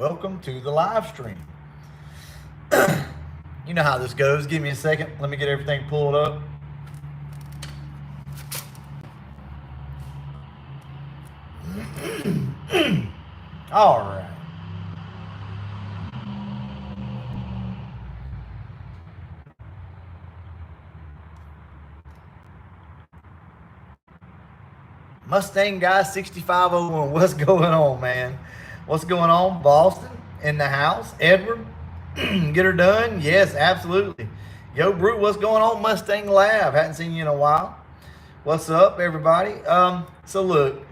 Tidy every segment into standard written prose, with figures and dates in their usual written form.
welcome to the live stream. You know how this goes. Give me a second. Let me get everything pulled up. All right. Mustang Guy 6501. What's going on, man? What's going on? Boston in the house. Edward, get her done? Yes, absolutely. Yo, Brew, what's going on? Mustang Lab. Hadn't seen you in a while. What's up, everybody? So look,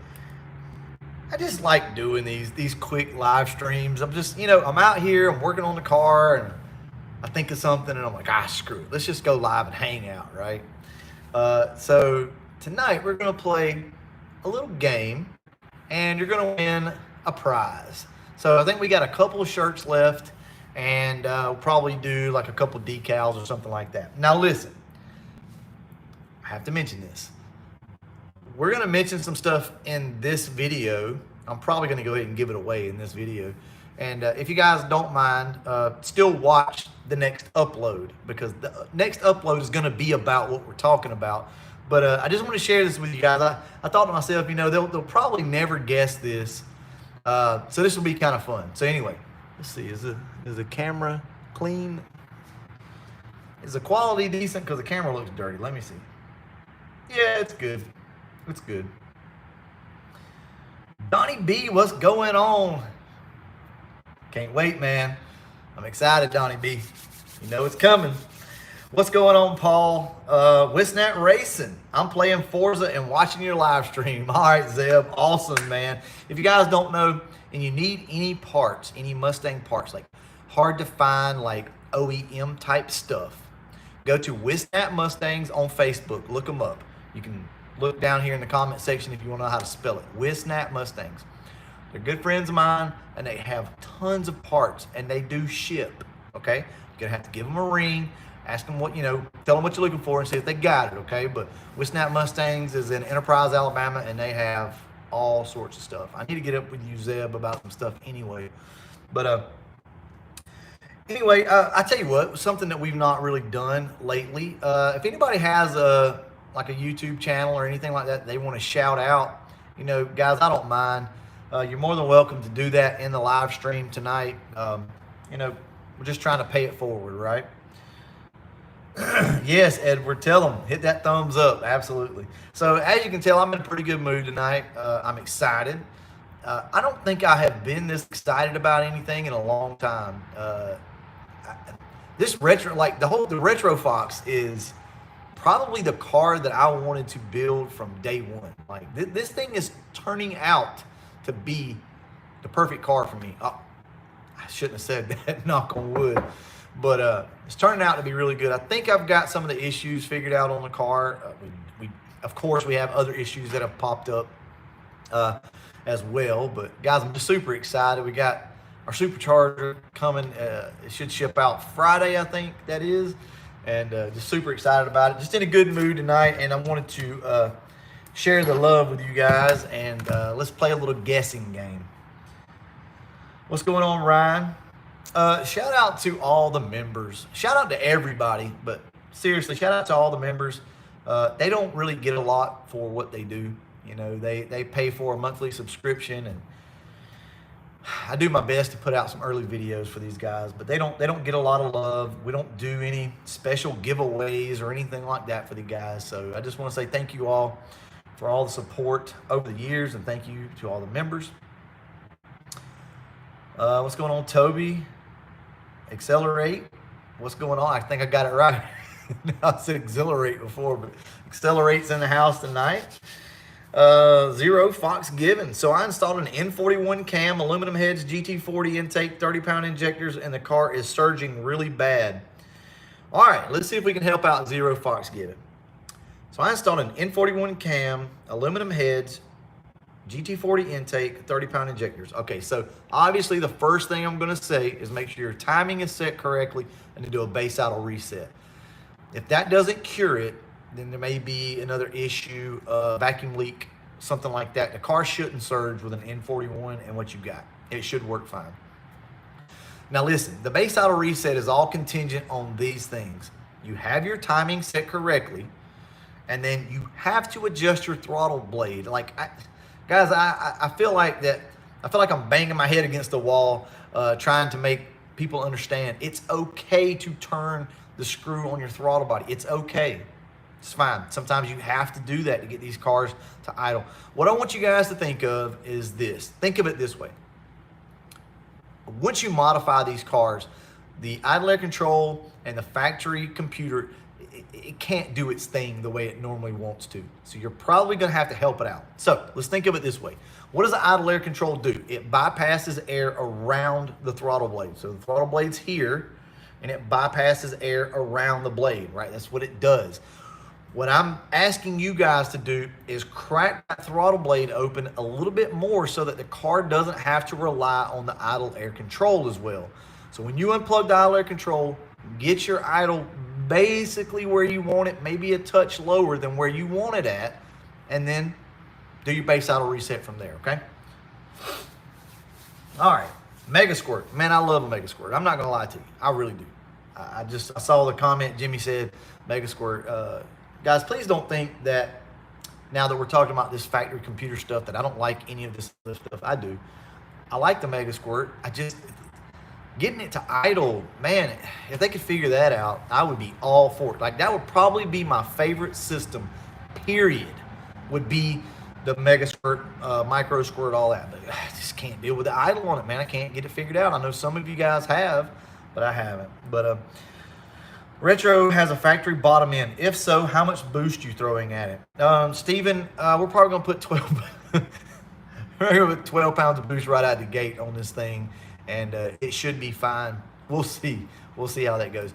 I just like doing these quick live streams. I'm just, I'm out here, I'm working on the car, and I think of something, and I'm like, screw it. Let's just go live and hang out, right? So tonight we're gonna play a little game, and you're gonna win a prize. So I think we got a couple of shirts left, and we'll probably do like a couple decals or something like that. Now listen, I have to mention this. We're gonna mention some stuff in this video. I'm probably gonna go ahead and give it away in this video. And if you guys don't mind, still watch the next upload, because the next upload is gonna be about what we're talking about. But I just want to share this with you guys. I thought to myself, they'll probably never guess this. So this will be kind of fun. So anyway, let's see. Is the camera clean? Is the quality decent? Because the camera looks dirty. Let me see. Yeah, it's good. It's good. Donnie B, what's going on? Can't wait, man. I'm excited, Donnie B. You know it's coming. What's going on, Paul? Wisnat Racing. I'm playing Forza and watching your live stream. All right, Zeb. Awesome, man. If you guys don't know and you need any parts, any Mustang parts, like hard to find, like OEM type stuff, go to Wisnat Mustangs on Facebook. Look them up. You can look down here in the comment section if you want to know how to spell it. Wisnat Mustangs. They're good friends of mine, and they have tons of parts, and they do ship, okay? You're going to have to give them a ring, ask them what, tell them what you're looking for and see if they got it, okay? But Wisnat Mustangs is in Enterprise, Alabama, and they have all sorts of stuff. I need to get up with you, Zeb, about some stuff anyway. But anyway, I tell you what, something that we've not really done lately, if anybody has like a YouTube channel or anything like that they want to shout out, guys, I don't mind. You're more than welcome to do that in the live stream tonight. We're just trying to pay it forward, right? Yes, Edward, tell them, hit that thumbs up. Absolutely. So as you can tell, I'm in a pretty good mood tonight. I'm excited. I don't think I have been this excited about anything in a long time. This retro, like the Retro Fox is probably the car that I wanted to build from day one. Like this thing is turning out to be the perfect car for me. I shouldn't have said that, knock on wood. But it's turning out to be really good. I think I've got some of the issues figured out on the car. Of course, we have other issues that have popped up as well. But guys, I'm just super excited. We got our supercharger coming. It should ship out Friday, I think that is. And just super excited about it. Just in a good mood tonight. And I wanted to share the love with you guys. And let's play a little guessing game. What's going on, Ryan? Shout out to all the members. Shout out to everybody, but seriously, shout out to all the members. They don't really get a lot for what they do. They pay for a monthly subscription, and I do my best to put out some early videos for these guys, but they don't get a lot of love. We don't do any special giveaways or anything like that for the guys. So I just want to say thank you all for all the support over the years, and thank you to all the members. What's going on, Toby? Accelerate. What's going on? I think I got it right. I said exhilarate before, but accelerate's in the house tonight. Zero Fox Given. So I installed an N41 cam, aluminum heads, GT40 intake, 30-pound injectors, and the car is surging really bad. All right, let's see if we can help out Zero Fox Given. So I installed an N41 cam, aluminum heads, GT40 intake, 30-pound injectors. Okay, so obviously the first thing I'm going to say is make sure your timing is set correctly and to do a base idle reset. If that doesn't cure it, then there may be another issue, vacuum leak, something like that. The car shouldn't surge with an N41 and what you got. It should work fine. Now listen, the base idle reset is all contingent on these things. You have your timing set correctly, and then you have to adjust your throttle blade. Guys, I feel like that. I feel like I'm banging my head against the wall, trying to make people understand it's okay to turn the screw on your throttle body. It's okay. It's fine. Sometimes you have to do that to get these cars to idle. What I want you guys to think of is this. Think of it this way. Once you modify these cars, the idle air control and the factory computer, it can't do its thing the way it normally wants to. So you're probably going to have to help it out. So let's think of it this way. What does the idle air control do? It bypasses air around the throttle blade. So the throttle blade's here, and it bypasses air around the blade, right? That's what it does. What I'm asking you guys to do is crack that throttle blade open a little bit more so that the car doesn't have to rely on the idle air control as well. So when you unplug the idle air control, get your idle basically where you want it, maybe a touch lower than where you want it at, and then do your base idle reset from there, okay? All right, Mega Squirt. Man, I love a Mega Squirt. I'm not gonna lie to you, I really do. I saw the comment Jimmy said, Mega Squirt. Guys, please don't think that now that we're talking about this factory computer stuff that I don't like any of this other stuff. I do. I like the Mega Squirt. Getting it to idle, man, if they could figure that out, I would be all for it. Like, that would probably be my favorite system, period, would be the Mega Squirt, Micro Squirt, all that. But I just can't deal with the idle on it, man. I can't get it figured out. I know some of you guys have, but I haven't. But Retro has a factory bottom end. If so, how much boost you throwing at it? Steven, we're probably going to put 12 pounds of boost right out of the gate on this thing, and it should be fine. We'll see. We'll see how that goes.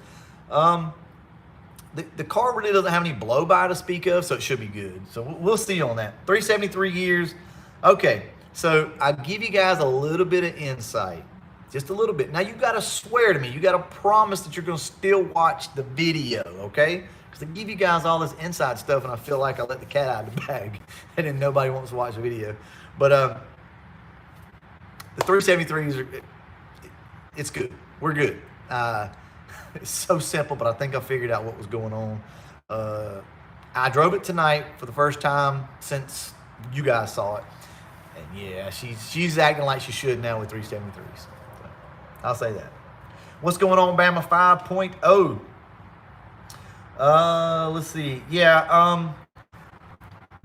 The car really doesn't have any blow-by to speak of, so it should be good. So we'll see on that. 373 gears. Okay, so I'll give you guys a little bit of insight. Just a little bit. Now, you got to swear to me. You got to promise that you're going to still watch the video, okay? Because I give you guys all this inside stuff, and I feel like I let the cat out of the bag, and then nobody wants to watch the video. But the 373s, it's good. We're good. It's so simple, but I think I figured out what was going on. I drove it tonight for the first time since you guys saw it. And yeah, she's acting like she should now with 373s. I'll say that. What's going on, Bama 5.0? Let's see. Yeah,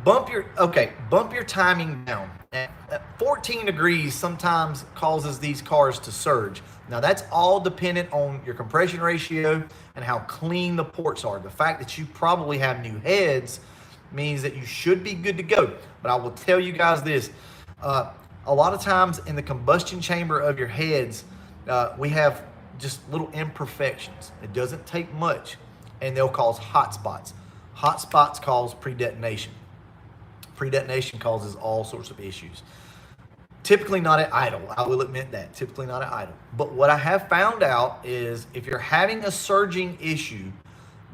bump your timing down. At 14 degrees sometimes causes these cars to surge. Now, that's all dependent on your compression ratio and how clean the ports are. The fact that you probably have new heads means that you should be good to go. But I will tell you guys this. A lot of times in the combustion chamber of your heads, we have just little imperfections. It doesn't take much, and they'll cause hot spots. Hot spots cause pre-detonation. Pre-detonation causes all sorts of issues. Typically not at idle. I will admit that. Typically not at idle. But what I have found out is if you're having a surging issue,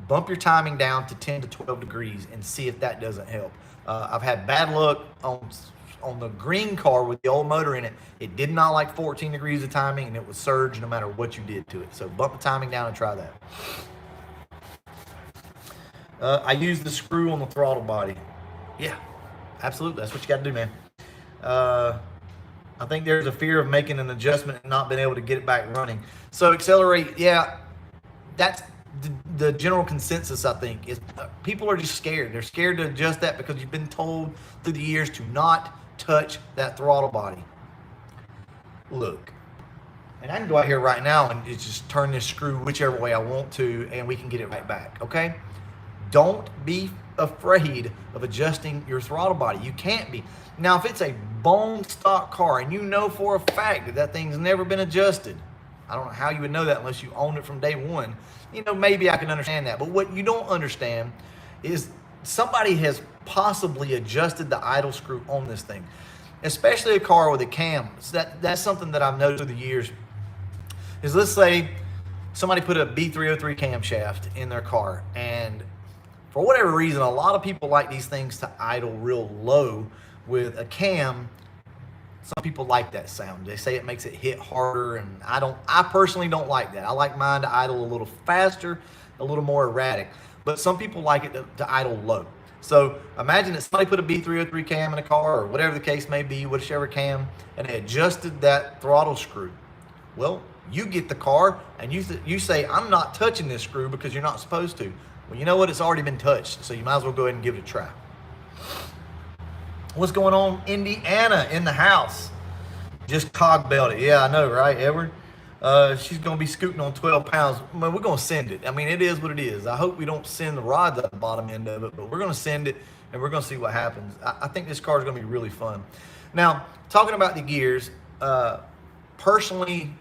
bump your timing down to 10 to 12 degrees and see if that doesn't help. I've had bad luck on the green car with the old motor in it. It did not like 14 degrees of timing, and it would surge no matter what you did to it. So bump the timing down and try that. I use the screw on the throttle body. Yeah, absolutely. That's what you got to do, man. I think there's a fear of making an adjustment and not being able to get it back running. So accelerate, yeah, that's the general consensus, I think, is people are just scared. They're scared to adjust that because you've been told through the years to not touch that throttle body. Look, and I can go out here right now and just turn this screw whichever way I want to, and we can get it right back, okay? Don't be afraid of adjusting your throttle body. You can't be. Now, if it's a bone stock car and you know for a fact that thing's never been adjusted, I don't know how you would know that unless you own it from day one. You know, maybe I can understand that. But what you don't understand is somebody has possibly adjusted the idle screw on this thing, especially a car with a cam. So that's something that I've noticed through the years is, let's say somebody put a B303 camshaft in their car, and for whatever reason, a lot of people like these things to idle real low with a cam. Some people like that sound. They say it makes it hit harder, and I personally don't like that. I like mine to idle a little faster, a little more erratic. But some people like it to idle low. So imagine that somebody put a B303 cam in a car, or whatever the case may be, whichever cam, and they adjusted that throttle screw. Well, you get the car and you say, I'm not touching this screw because you're not supposed to. Well, you know what? It's already been touched, so you might as well go ahead and give it a try. What's going on? Indiana in the house. Just cog belted. Yeah, I know, right, Edward? She's going to be scooting on 12 pounds. Well, we're going to send it. I mean, it is what it is. I hope we don't send the rods at the bottom end of it, but we're going to send it, and we're going to see what happens. I think this car is going to be really fun. Now, talking about the gears, personally,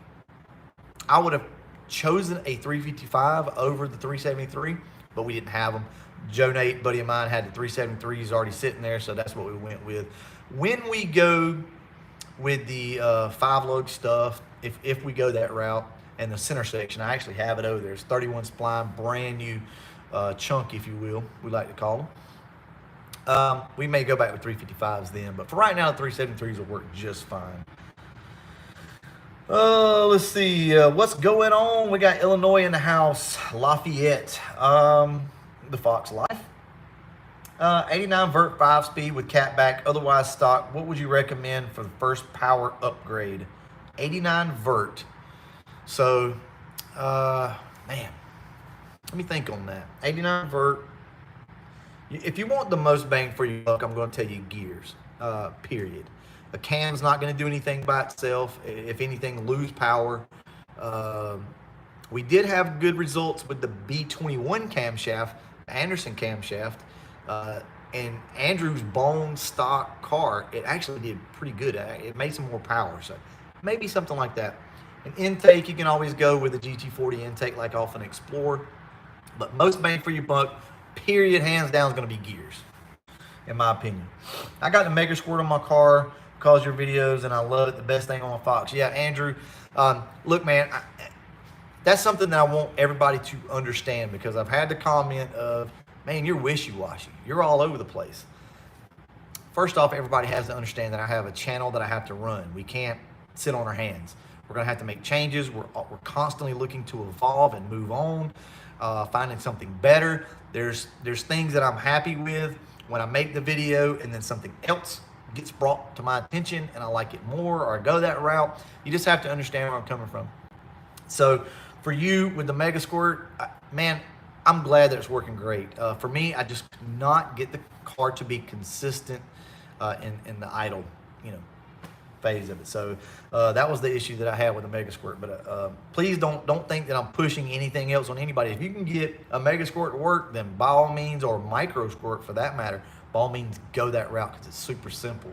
I would have chosen a 355 over the 373, but we didn't have them. Joe Nate, buddy of mine, had the 373s already sitting there, so that's what we went with. When we go with the 5-lug stuff, if we go that route, and the center section, I actually have it over there. It's 31 spline, brand new chunk, if you will, we like to call them. We may go back with 355s then, but for right now, the 373s will work just fine. Let's see, what's going on? We got Illinois in the house, Lafayette. The Fox Life. 89 vert 5-speed with catback, otherwise stock. What would you recommend for the first power upgrade? 89 vert. So, man, let me think on that. 89 vert. If you want the most bang for your buck, I'm going to tell you gears, period. A cam's not going to do anything by itself. If anything, lose power. We did have good results with the B21 camshaft, Anderson camshaft, and Andrew's bone stock car. It actually did pretty good. It made some more power, so maybe something like that. An intake, you can always go with a GT40 intake like off an Explorer, but most bang for your buck, period, hands down, is going to be gears, in my opinion. I got the Mega Squirt on my car because your videos, and I love it. The best thing on my Fox. Yeah, Andrew, look, man, that's something that I want everybody to understand, because I've had the comment of, man, you're wishy-washy. You're all over the place. First off, everybody has to understand that I have a channel that I have to run. We can't sit on our hands. We're going to have to make changes. We're constantly looking to evolve and move on, finding something better. There's things that I'm happy with when I make the video, and then something else gets brought to my attention and I like it more, or I go that route. You just have to understand where I'm coming from. So for you with the Mega Squirt, man, I'm glad that it's working great. For me, I just could not get the car to be consistent in the idle, phase of it. So that was the issue that I had with the Mega Squirt. But please don't think that I'm pushing anything else on anybody. If you can get a Mega Squirt to work, then by all means, or Micro Squirt for that matter, by all means, go that route, because it's super simple.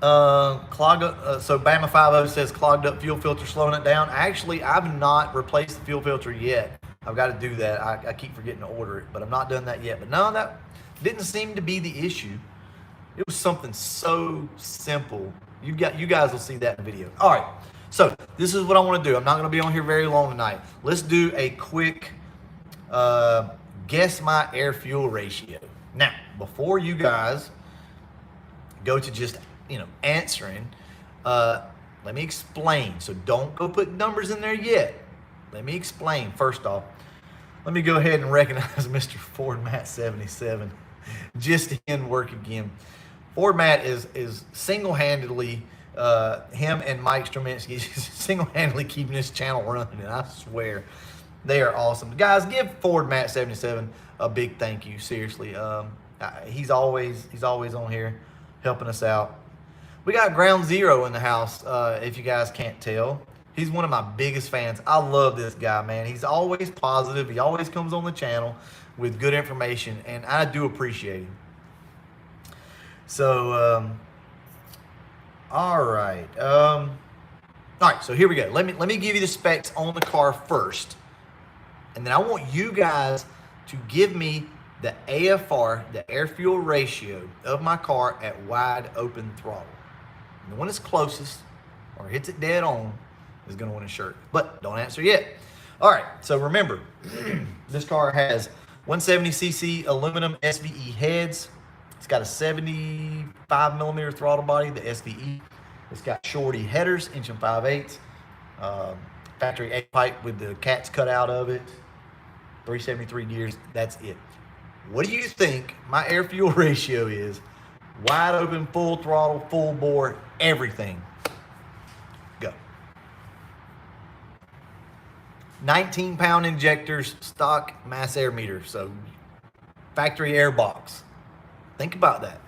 Clogged up, so Bama 50 says clogged up fuel filter slowing it down. Actually, I've not replaced the fuel filter yet. I've got to do that. I keep forgetting to order it, but I've not done that yet. But no, that didn't seem to be the issue. It was something so simple. You guys will see that in the video. All right, so this is what I want to do. I'm not going to be on here very long tonight. Let's do a quick guess my air fuel ratio. Now, before you guys go to just answering, let me explain. So don't go put numbers in there yet. Let me explain. First off, let me go ahead and recognize Mr. Ford Matt 77 just in work again. Ford Matt is single-handedly, him and Mike Strominski single-handedly keeping this channel running, and I swear they are awesome. Guys, give Ford Matt 77 a big thank you. Seriously, he's always on here helping us out. We got Ground Zero in the house, if you guys can't tell. He's one of my biggest fans. I love this guy, man. He's always positive. He always comes on the channel with good information, and I do appreciate him. So, all right. All right, so here we go. Let me give you the specs on the car first, and then I want you guys to give me the AFR, the air fuel ratio of my car at wide open throttle. And the one that's closest or hits it dead on is going to win a shirt. But don't answer yet. All right, so remember, this car has 170cc aluminum SVE heads, It's got a 75 millimeter throttle body, the SVE. It's got shorty headers, 1 5/8. Factory 8 pipe with the cats cut out of it. 373 gears. That's it. What do you think my air fuel ratio is? Wide open, full throttle, full bore, everything. Go. 19-pound injectors, stock mass air meter. So factory air box. Think about that.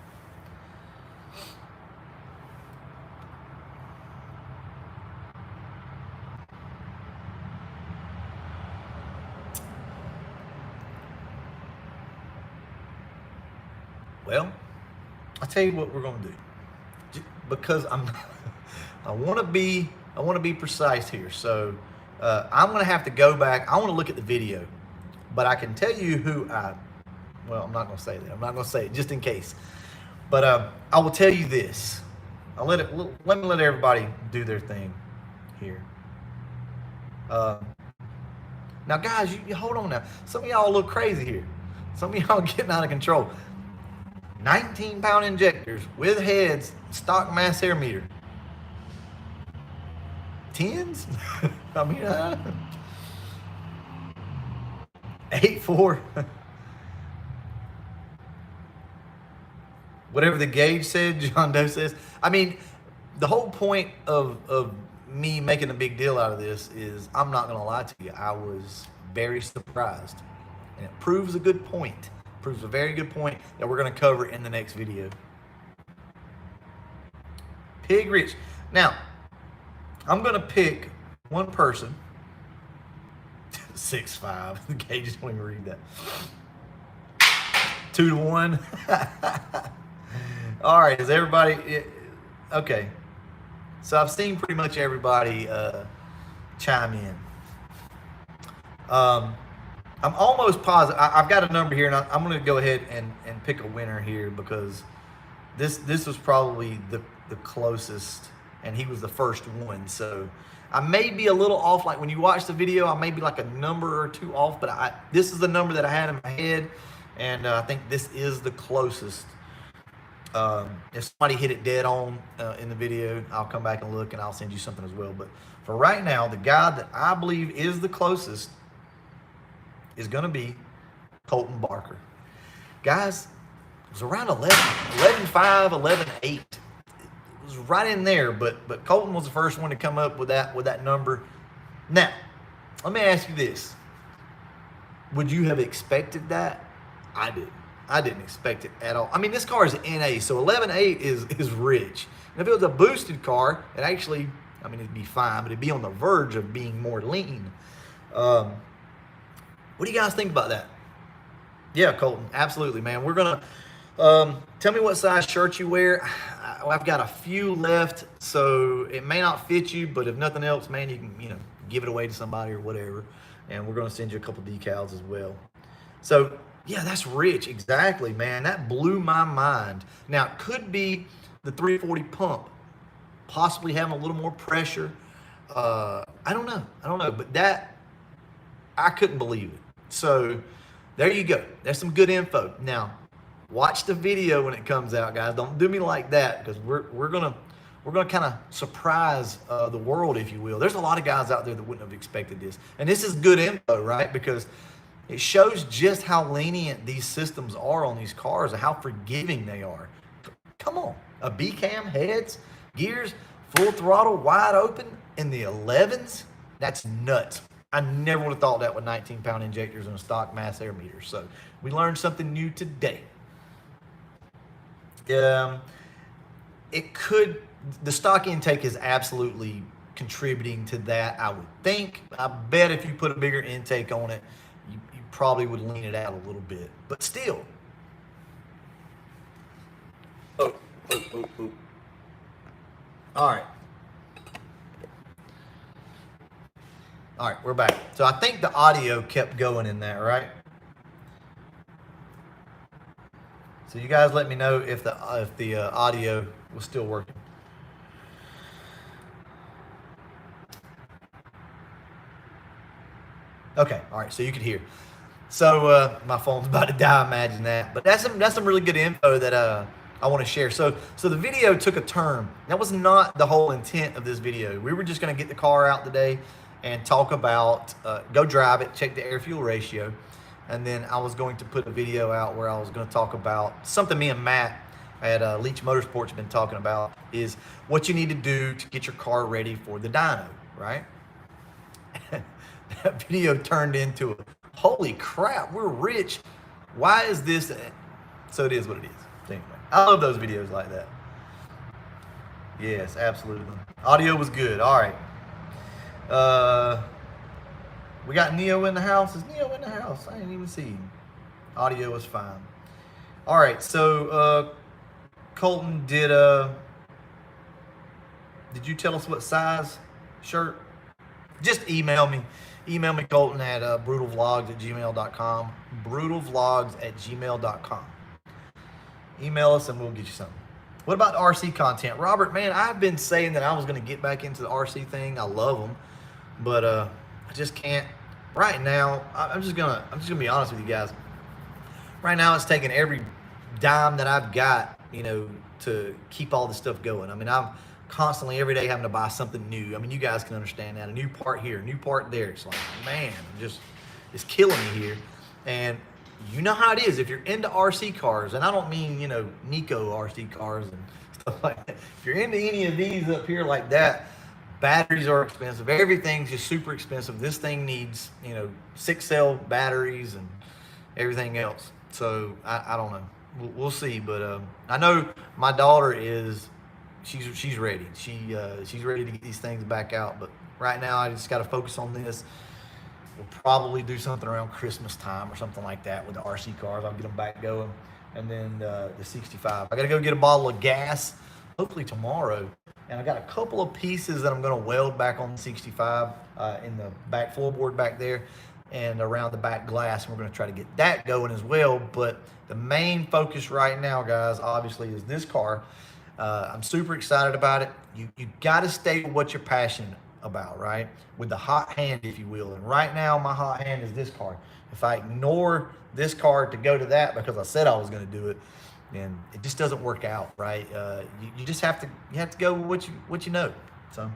Well, I'll tell you what we're gonna do. Because I want to be precise here. So I'm gonna have to go back. I want to look at the video, but I can tell you who I. Well, I'm not gonna say that. I'm not gonna say it just in case. But I will tell you this. Let me let everybody do their thing here. Now, guys, you hold on now. Some of y'all look crazy here. Some of y'all getting out of control. 19-pound injectors with heads, stock mass air meter. Tens? I mean, 8.4. Whatever the gauge said, John Doe says. I mean, the whole point of me making a big deal out of this is, I'm not going to lie to you, I was very surprised. And it proves a good point. Proves a very good point that we're going to cover in the next video. Pig Rich. Now, I'm going to pick one person. 6'5". The gauges don't even read that. 2-1. All right, is everybody... Okay. So I've seen pretty much everybody chime in. I'm almost positive. I've got a number here, and I'm going to go ahead and pick a winner here, because this was probably the closest, and he was the first one. So I may be a little off. Like when you watch the video, I may be like a number or two off, but this is the number that I had in my head, and I think this is the closest. If somebody hit it dead on in the video, I'll come back and look, and I'll send you something as well. But for right now, the guy that I believe is the closest is going to be Colton Barker. Guys, it was around 11.5, 11.8. It was right in there, but Colton was the first one to come up with that number. Now, let me ask you this. Would you have expected that? I didn't. I didn't expect it at all. I mean, this car is NA, so 11.8 is rich. And if it was a boosted car, it actually, I mean, it'd be fine, but it'd be on the verge of being more lean. What do you guys think about that? Yeah, Colton, absolutely, man. We're going to, tell me what size shirt you wear. I've got a few left, so it may not fit you, but if nothing else, man, you can, give it away to somebody or whatever. And we're going to send you a couple decals as well. So, yeah, that's rich. Exactly, man. That blew my mind. Now, it could be the 340 pump, possibly having a little more pressure. I don't know. But that, I couldn't believe it. So there you go. There's some good info. Now, watch the video when it comes out, guys. Don't do me like that, because we're gonna kind of surprise the world, if you will. There's a lot of guys out there that wouldn't have expected this, and this is good info, right? Because it shows just how lenient these systems are on these cars and how forgiving they are. Come on, a B-cam, heads, gears, full throttle, wide open in the 11s. That's nuts. I never would have thought that with 19-pound injectors and a stock mass air meter. So we learned something new today. The stock intake is absolutely contributing to that, I would think. I bet if you put a bigger intake on it, you probably would lean it out a little bit. But still. Oh. All right. All right, we're back. So I think the audio kept going in that, right? So you guys let me know if the audio was still working. Okay, all right, so you could hear. So my phone's about to die. Imagine that. But that's some really good info that I want to share. So the video took a turn. That was not the whole intent of this video. We were just going to get the car out today and talk about go drive it, check the air fuel ratio, and then I was going to put a video out where I was going to talk about something me and Matt at Leach Motorsports been talking about, is what you need to do to get your car ready for the dyno, right? That video turned into a, holy crap, we're rich. Why is this? So it is what it is. Anyway, I love those videos like that. Yes, absolutely. Audio was good. All right. We got Neo in the house. Is Neo in the house? I didn't even see him. Audio was fine. All right. So Colton, did you tell us what size shirt? Just email me. Email me, Colton, at brutalvlogs@gmail.com. brutalvlogs@gmail.com. Email us and we'll get you something. What about RC content? Robert, man, I've been saying that I was going to get back into the RC thing. I love them, but I just can't. Right now, I'm just gonna be honest with you guys. Right now, it's taking every dime that I've got, to keep all this stuff going. I mean, I'm constantly every day having to buy something new. I mean, you guys can understand that. A new part here, a new part there. It's like, man, it's killing me here. And you know how it is if you're into RC cars, and I don't mean, Nico RC cars and stuff like that. If you're into any of these up here like that, batteries are expensive. Everything's just super expensive. This thing needs, 6-cell batteries and everything else. So I don't know. We'll see. But I know my daughter she's ready. She's ready to get these things back out. But right now, I just got to focus on this. We'll probably do something around Christmas time or something like that with the RC cars. I'll get them back going. And then the 65. I got to go get a bottle of gas, hopefully tomorrow. And I got a couple of pieces that I'm going to weld back on the 65 in the back floorboard back there and around the back glass. And we're going to try to get that going as well. But the main focus right now, guys, obviously is this car. I'm super excited about it. You got to stay with what you're passionate about, right? With the hot hand, if you will. And right now, my hot hand is this car. If I ignore this car to go to that because I said I was going to do it, then it just doesn't work out, right? You just have to go with what you know. So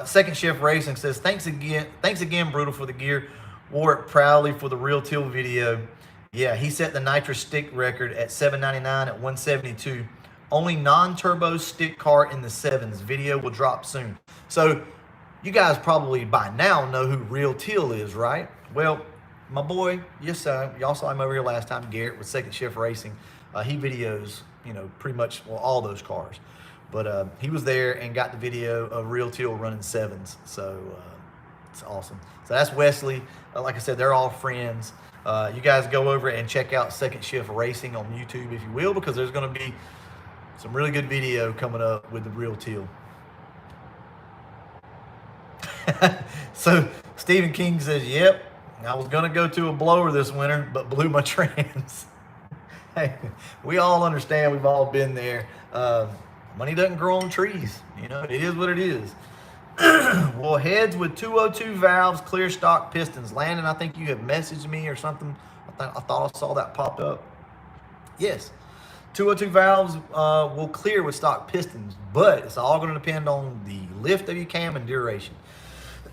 Second Shift Racing says, thanks again, Brutal, for the gear. Wore it proudly for the Real Till video. Yeah, he set the nitrous stick record at $7.99 at 172. Only non-turbo stick car in the 7s. Video will drop soon. So you guys probably by now know who Real Till is, right? Well, my boy, yes, y'all saw him over here last time, Garrett with Second Shift Racing. He videos, pretty much all those cars. But he was there and got the video of Real Till running 7s. So it's awesome. So that's Wesley. Like I said, they're all friends. You guys go over and check out Second Shift Racing on YouTube, if you will, because there's going to be some really good video coming up with the Real Till. So Stephen King says, yep, I was going to go to a blower this winter, but blew my trans. Hey, we all understand. We've all been there. Money doesn't grow on trees. It is what it is. Well, heads with 202 valves, clear stock pistons. Landon, I think you have messaged me or something. I thought I saw that pop up. Yes. 202 valves will clear with stock pistons, but it's all going to depend on the lift of your cam and duration.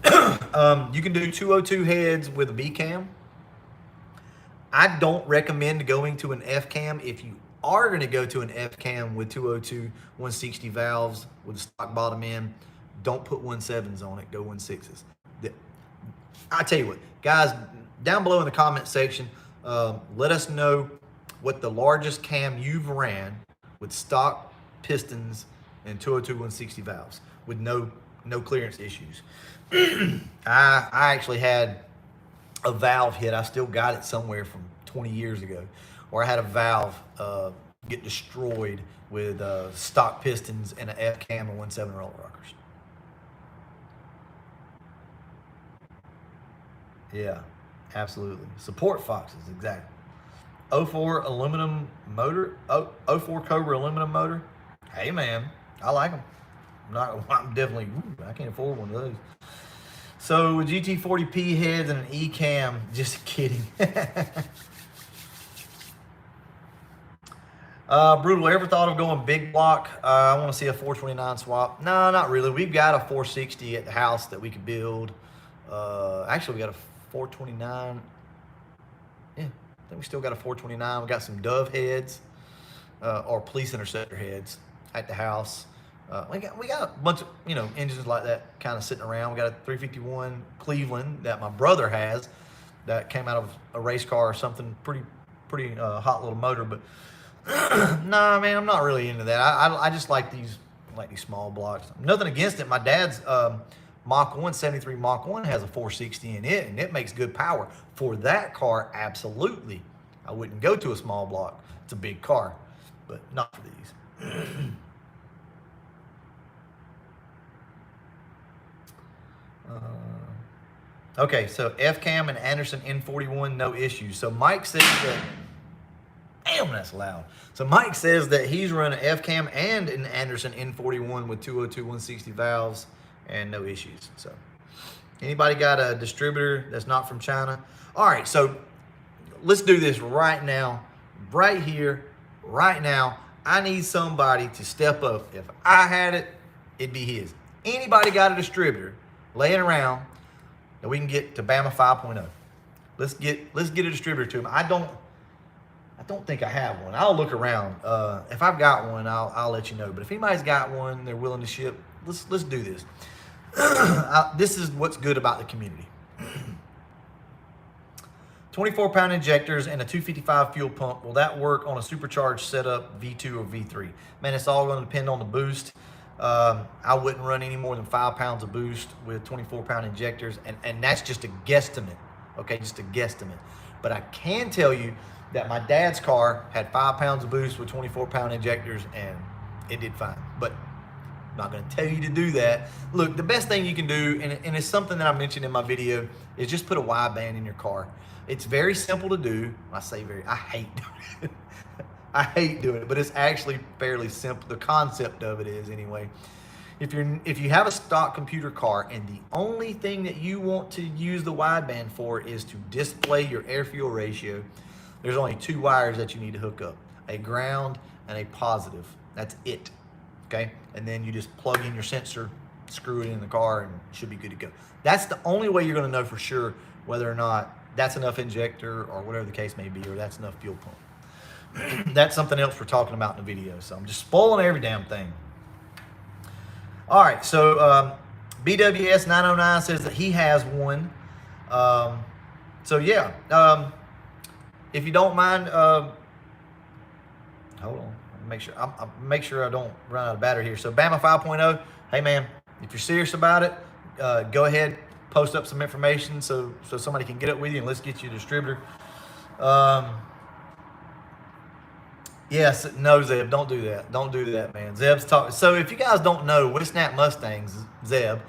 You can do 202 heads with a B cam. I don't recommend going to an F cam. If you are going to go to an F cam with 202 160 valves with a stock bottom end, don't put 17s on it. Go 16s. I tell you what, guys, down below in the comment section, let us know what the largest cam you've ran with stock pistons and 202 160 valves with no clearance issues. I actually had a valve hit. I still got it somewhere from 20 years ago, where I had a valve get destroyed with stock pistons and an F cam and 17 roller rockers. Yeah, absolutely. Support Foxes, exactly. 04 aluminum motor, 04 Cobra aluminum motor. Hey man, I like them. I'm definitely, I can't afford one of those. So GT40P heads and an E-cam. Just kidding. Brutal, ever thought of going big block? I want to see a 429 swap. No, not really. We've got a 460 at the house that we could build. Actually, we got a 429. Yeah, I think we still got a 429. We got some Dove heads or Police Interceptor heads at the house. We got a bunch of engines like that kind of sitting around. We got a 351 Cleveland that my brother has that came out of a race car or something. Pretty hot little motor, but. Nah, man, I'm not really into that. I just like these small blocks. Nothing against it. My dad's Mach 1 73 Mach 1 has a 460 in it, and it makes good power. For that car, absolutely. I wouldn't go to a small block. It's a big car, but not for these. Okay, so F-Cam and Anderson N41, no issues. So Mike says that. Damn, that's loud. So Mike says that he's running F-Cam and an Anderson N41 with 202 160 valves and no issues. So anybody got a distributor that's not from China? All right, so let's do this right now, right here, right now. I need somebody to step up. If I had it, it'd be his. Anybody got a distributor laying around that we can get to Bama 5.0? Let's get a distributor to him. I don't think I have one. I'll look around. If I've got one, I'll let you know. But if anybody's got one, they're willing to ship, let's do this. This is what's good about the community. 24-pound injectors and a 255 fuel pump. Will that work on a supercharged setup, V2 or V3? Man, it's all going to depend on the boost. I wouldn't run any more than 5 pounds of boost with 24-pound injectors, and that's just a guesstimate. Okay, just a guesstimate. But I can tell you that my dad's car had 5 pounds of boost with 24-pound injectors, and it did fine. But I'm not going to tell you to do that. Look, the best thing you can do, and it's something that I mentioned in my video, is just put a wideband in your car. It's very simple to do. I hate doing it. I hate doing it, but it's actually fairly simple. The concept of it is, anyway. If you have a stock computer car and the only thing that you want to use the wideband for is to display your air-fuel ratio, there's only 2 wires that you need to hook up, a ground and a positive. That's it, okay? And then you just plug in your sensor, screw it in the car, and it should be good to go. That's the only way you're gonna know for sure whether or not that's enough injector or whatever the case may be, or that's enough fuel pump. That's something else we're talking about in the video, so I'm just spoiling every damn thing. All right, so BWS 909 says that he has one. So yeah, if you don't mind, hold on, make sure I don't run out of battery here. So Bama 5.0, hey man, if you're serious about it, go ahead, post up some information so somebody can get up with you, and let's get you a distributor. Yes, no, Zeb, don't do that. Don't do that, man. Zeb's talking. So if you guys don't know, Whipsnap Mustangs, Zeb,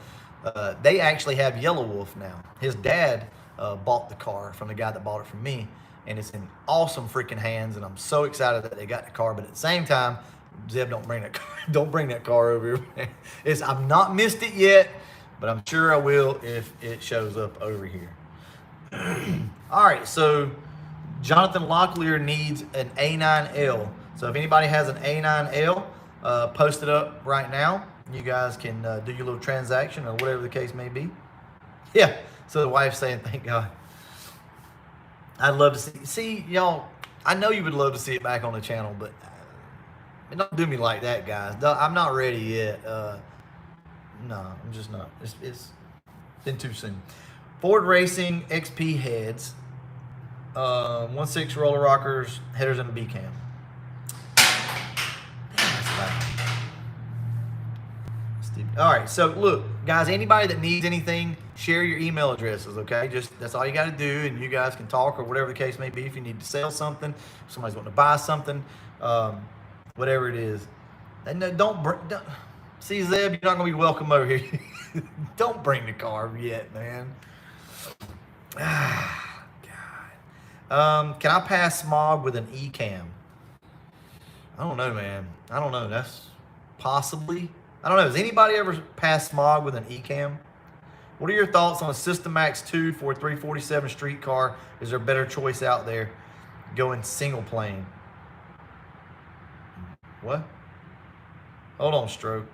they actually have Yellow Wolf now. His dad bought the car from the guy that bought it from me, and it's in awesome freaking hands, and I'm so excited that they got the car. But at the same time, Zeb, don't bring that car. Don't bring that car over here, man. I've not missed it yet, but I'm sure I will if it shows up over here. All right, so Jonathan Locklear needs an A9L. So if anybody has an A9L, post it up right now. You guys can do your little transaction or whatever the case may be. Yeah, so the wife's saying, thank God. I'd love to see y'all, I know you would love to see it back on the channel, but don't do me like that, guys. I'm not ready yet. No, I'm just not. It's been too soon. Ford Racing XP heads. 1.6 roller rockers, headers, and a B cam. All right, so look, guys, anybody that needs anything, share your email addresses, okay? That's all you got to do, and you guys can talk or whatever the case may be. If you need to sell something, if somebody's wanting to buy something, whatever it is. And don't see, Zeb, you're not going to be welcome over here. Don't bring the car yet, man. Can I pass smog with an E-cam? I don't know, man. I don't know. That's possibly. I don't know. Has anybody ever passed smog with an E-cam? What are your thoughts on a System Max 2 for a 347 streetcar? Is there a better choice out there going single plane? What? Hold on, Stroke.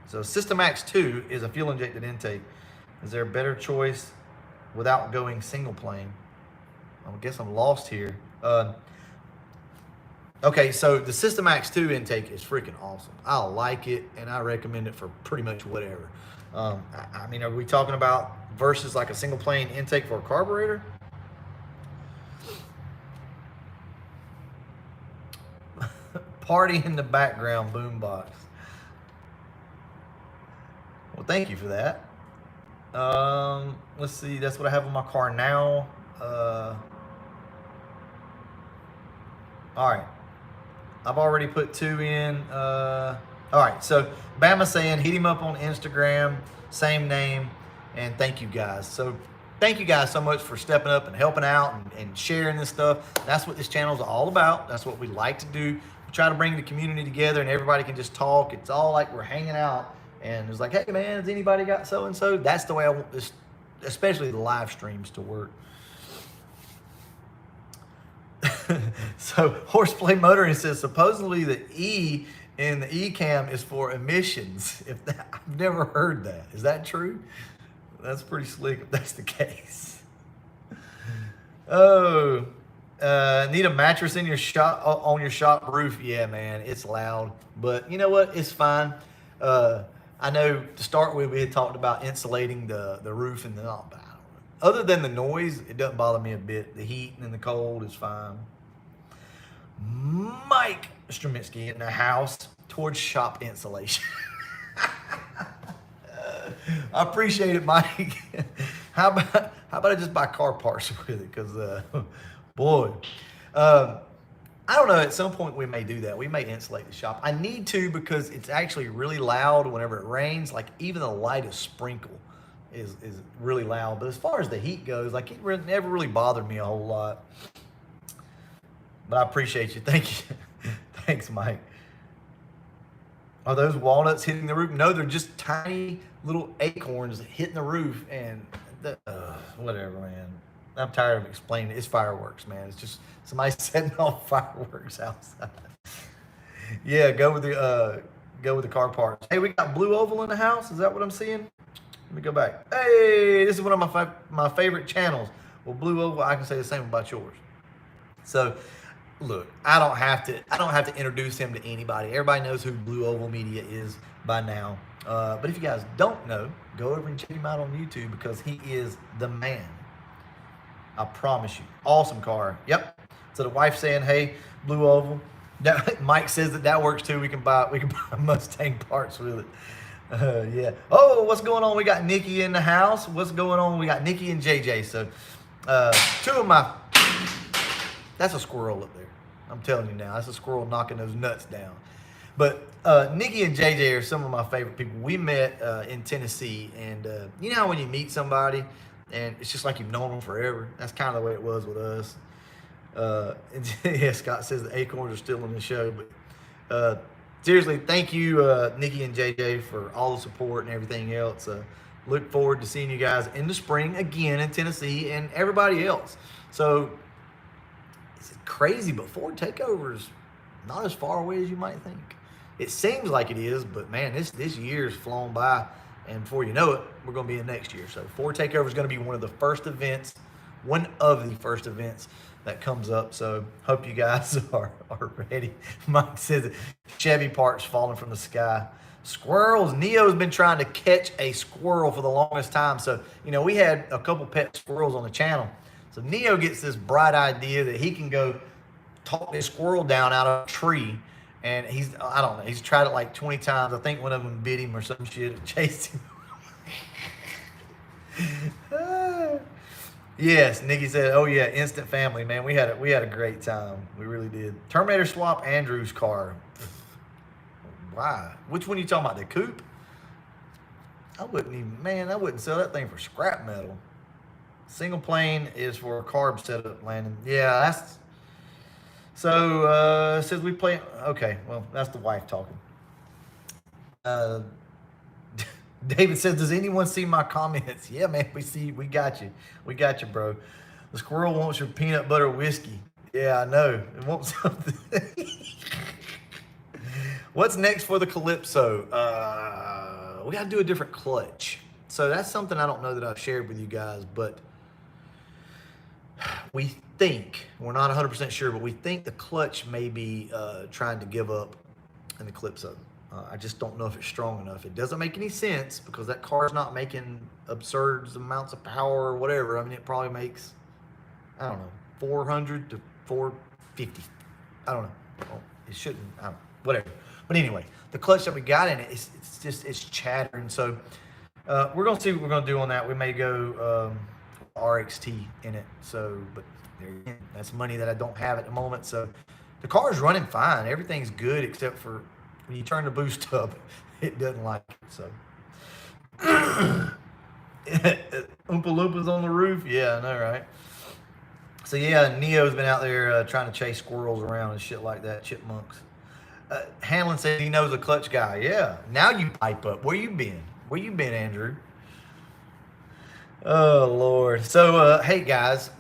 So System Max 2 is a fuel injected intake. Is there a better choice without going single plane? I guess I'm lost here. Okay, so the System Max 2 intake is freaking awesome. I like it, and I recommend it for pretty much whatever. I mean, are we talking about versus like a single plane intake for a carburetor? Party in the background boombox. Well, thank you for that. Let's see. That's what I have in my car now. All right. I've already put 2 in. All right. So Bama saying hit him up on Instagram, same name, and thank you guys. So thank you guys so much for stepping up and helping out and sharing this stuff. That's what this channel is all about. That's what we like to do. We try to bring the community together and everybody can just talk. It's all like we're hanging out. And it's like, hey man, has anybody got so-and-so? That's the way I want this, especially the live streams, to work. So Horseplay Motoring says supposedly the E in the E-Cam is for emissions. I've never heard that. Is that true? That's pretty slick if that's the case. Oh, need a mattress in your shop on your shop roof? Yeah, man, it's loud, but you know what? It's fine. I know to start with, we had talked about insulating the roof and other than the noise, it doesn't bother me a bit. The heat and the cold is fine. Mike Straminsky in the house towards shop insulation. I appreciate it, Mike. How about I just buy car parts with it? Because boy, I don't know. At some point, we may do that. We may insulate the shop. I need to because it's actually really loud whenever it rains. Like even the lightest sprinkle is really loud. But as far as the heat goes, like it never really bothered me a whole lot. But I appreciate you. Thank you. Thanks, Mike. Are those walnuts hitting the roof? No, they're just tiny little acorns hitting the roof. And whatever, man. I'm tired of explaining it. It's fireworks, man. It's just somebody setting off fireworks outside. Yeah, go with the car parts. Hey, we got Blue Oval in the house. Is that what I'm seeing? Let me go back. Hey, this is one of my favorite channels. Well, Blue Oval, I can say the same about yours. So, look, I don't have to introduce him to anybody. Everybody knows who Blue Oval Media is by now. But if you guys don't know, go over and check him out on YouTube because he is the man. I promise you. Awesome car. Yep. So the wife saying, hey, Blue Oval. Mike says that works too. We can buy Mustang parts with it. Yeah. Oh, what's going on? We got Nikki in the house. What's going on? We got Nikki and JJ. So that's a squirrel up there. I'm telling you now. That's a squirrel knocking those nuts down. But Nikki and JJ are some of my favorite people. We met in Tennessee. And you know how when you meet somebody, and it's just like you've known them forever. That's kind of the way it was with us. Yeah, Scott says the acorns are still in the show. But seriously, thank you, Nikki and JJ, for all the support and everything else. Look forward to seeing you guys in the spring again in Tennessee and everybody else. So it's crazy, but Ford Takeover's not as far away as you might think. It seems like it is, but man, this year's flown by. And before you know it, we're going to be in next year. So Ford Takeover is going to be one of the first events that comes up. So hope you guys are ready. Mike says Chevy parts falling from the sky. Squirrels. Neo's been trying to catch a squirrel for the longest time. So, you know, we had a couple pet squirrels on the channel. So Neo gets this bright idea that he can go talk this squirrel down out of a tree. And I don't know, he's tried it like 20 times. I think one of them bit him or some shit, chased him. Yes, Nikki said, oh yeah, instant family, man. We had a great time. We really did. Terminator swap Andrew's car. Why? Which one are you talking about? The coupe? I wouldn't sell that thing for scrap metal. Single plane is for a carb setup landing. Yeah, that's... So, says we play... Okay, well, that's the wife talking. David says, "Does anyone see my comments?" Yeah, man, we got you. We got you, bro. The squirrel wants your peanut butter whiskey. Yeah, I know. It wants something. What's next for the Calypso? We got to do a different clutch. So that's something I don't know that I've shared with you guys, but we think, we're not 100% sure, but we think the clutch may be trying to give up in the Calypso. I just don't know if it's strong enough. It doesn't make any sense because that car's not making absurd amounts of power or whatever. I mean, it probably makes, I don't know, 400 to 450. I don't know. Well, it shouldn't, I don't know, whatever. But anyway, the clutch that we got in it, it's chattering. So we're going to see what we're going to do on that. We may go RXT in it. So, but there again, that's money that I don't have at the moment. So the car's running fine. Everything's good except for when you turn the boost up, it doesn't like it. So Oompa Loompas on the roof. Yeah, I know, right? So yeah, Neo's been out there trying to chase squirrels around and shit like that, chipmunks. Hanlon said he knows a clutch guy. Yeah, now you pipe up. Where you been? Where you been, Andrew? Oh, Lord. So, hey, guys,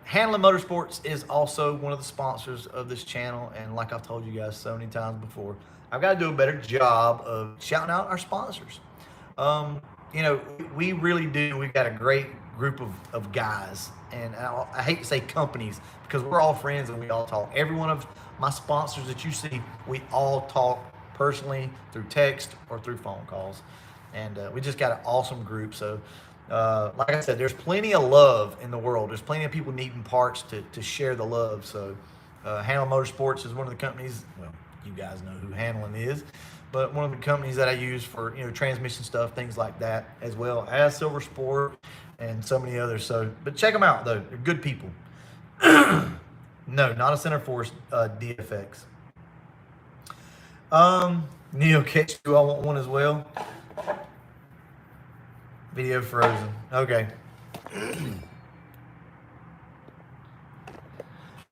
Hanlon Motorsports is also one of the sponsors of this channel. And like I've told you guys so many times before, I've got to do a better job of shouting out our sponsors. You know, we really do. We've got a great group of guys. And I hate to say companies because we're all friends and we all talk. Every one of my sponsors that you see, we all talk personally through text or through phone calls. And we just got an awesome group. So, like I said, there's plenty of love in the world. There's plenty of people needing parts to share the love. So, Hanlon Motorsports is one of the companies. Well, you guys know who Hanlon is, but one of the companies that I use for transmission stuff, things like that, as well as Silver Sport and so many others. So, but check them out though; they're good people. No, not a Center Force DFX. Neo Catch 2, I want one as well. Video frozen. Okay.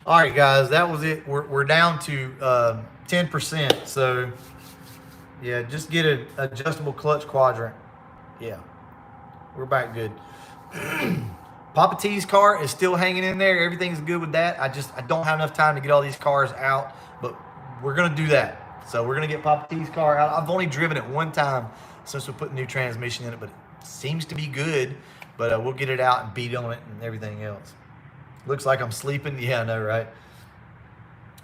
All right, guys, that was it. We're down to 10%. So, yeah, just get an adjustable clutch quadrant. Yeah, we're back good. Papa T's car is still hanging in there. Everything's good with that. I don't have enough time to get all these cars out, but we're gonna do that. So we're gonna get Papa T's car out. I've only driven it one time since we put new transmission in it, but it seems to be good. But we'll get it out and beat on it and everything else. Looks like I'm sleeping. Yeah, I know, right?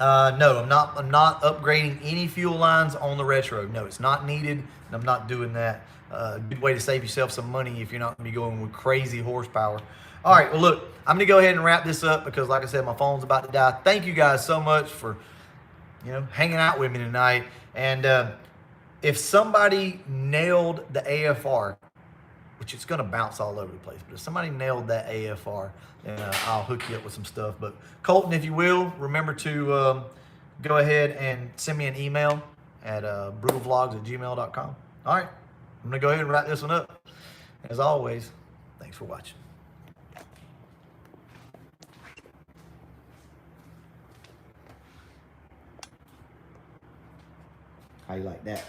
No, I'm not upgrading any fuel lines on the Retro. No, it's not needed, and I'm not doing that. Good way to save yourself some money if you're not going to be going with crazy horsepower. All right, well, look, I'm going to go ahead and wrap this up because, like I said, my phone's about to die. Thank you guys so much for, hanging out with me tonight. And if somebody nailed the AFR, which it's going to bounce all over the place, but if somebody nailed that AFR, then I'll hook you up with some stuff. But Colton, if you will, remember to go ahead and send me an email at brutalvlogs@gmail.com. All right, I'm going to go ahead and wrap this one up. As always, thanks for watching. How you like that?